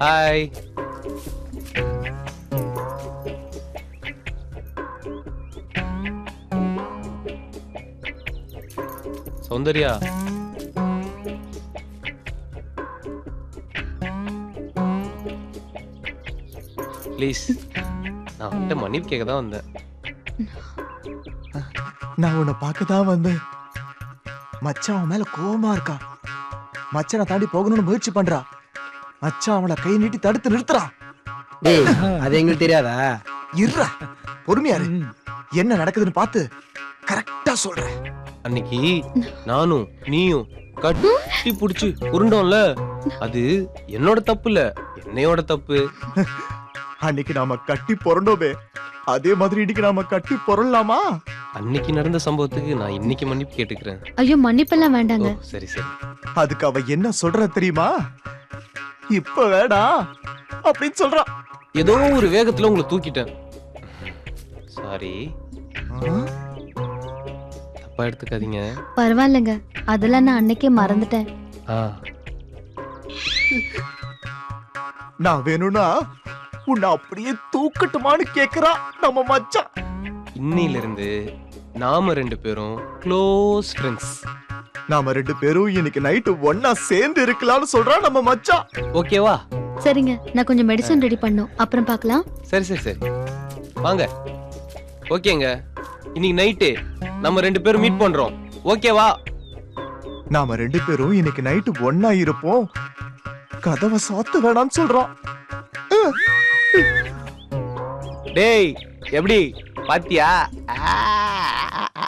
Hi. Soundarya, please, நான் உன்கிட்ட மன்னிப்பு கேட்க தான் வந்தேன். நான் உன்னை பார்க்க தான் வந்தேன். மச்சான் அவன் மேல கோவமா இருக்கா. மச்சானை தாண்டி போகணும்னு முயற்சி பண்றா. மச்சான் அவளை கை நீட்டி தடுத்து நிறுத்துறான். டேய், அது எங்களுக்கு தெரியாதா? இருடா, பொறுமையா இரு. என்ன நடக்குதுன்னு பார்த்து கரெக்டா சொல்றேன். அன்னைக்கு நானும் நீயும் கட்டி புடிச்சு உருண்டோம்ல, அது என்னோட தப்பு இல்ல, என்னையோட தப்பு. அன்னைக்கு நாம கட்டி புரண்டோமே, அதே மாதிரி இன்னைக்கு நாம கட்டி புரளலாமா? அன்னைக்கு நடந்த சம்பவத்துக்கு நான் இன்னைக்கு மன்னிப்பு கேட்டுக்கிறேன். ஐயோ மன்னிப்பெல்லாம் வேண்டாங்க. ஓ, சரி சரி. அதுக்கு அவ என்ன சொல்ற தெரியுமா? இப்ப வேடா அப்படின்னு சொல்றான். ஏதோ ஒரு வேகத்துல உங்களை தூக்கிட்டேன். சாரி, தப்பா எடுத்துக்காதீங்க. பரவாயில்லைங்க, அதெல்லாம் நான் அன்னைக்கே மறந்துட்டேன். ஆ, நான் வேணும்னா உன்னை அப்படியே தூக்கட்டுமான்னு கேக்குறா நம்ம மச்சான். இன்னையில இருந்து நாம ரெண்டு பேரும் க்ளோஸ் ஃப்ரெண்ட்ஸ். நாம ரெண்டு பேரும் இன்னைக்கு நைட்டு ஒன்னா சேர்ந்து இருக்கலாம்னு சொல்றான் நம்ம மச்சான். ஓகேவா? சரிங்க, நான் கொஞ்சம் மெடிசன் ரெடி பண்ணும், அப்புறம் பார்க்கலாம். சரி சரி சரி, வாங்க. ஓகேங்க, இன்னைக்கு நைட்டு நம்ம ரெண்டு பேரும் மீட் பண்றோம். ஓகேவா? நாம ரெண்டு பேரும் இன்னைக்கு நைட்டு ஒன்னா இருப்போம். கதவை சாத்து வேணாம்னு சொல்றான். டேய், எப்படி பாத்தியா?